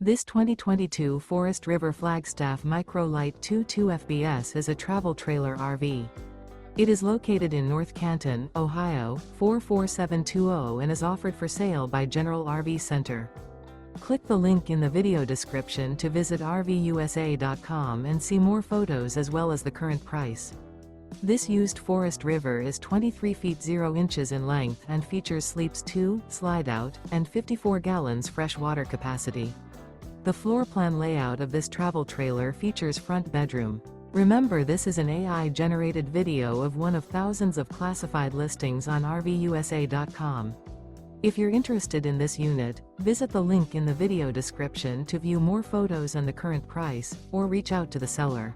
This 2022 Forest River Flagstaff Micro Lite 22 FBS is a travel trailer RV. It is located in North Canton, Ohio, 44720 and is offered for sale by General RV Center. Click the link in the video description to visit RVUSA.com and see more photos as well as the current price. This used Forest River is 23 feet 0 inches in length and features sleeps 2, Slideout, and 54 gallons fresh water capacity. The floor plan layout of this travel trailer features front bedroom. Remember, this is an AI-generated video of one of thousands of classified listings on RVUSA.com. If you're interested in this unit, visit the link in the video description to view more photos and the current price, or reach out to the seller.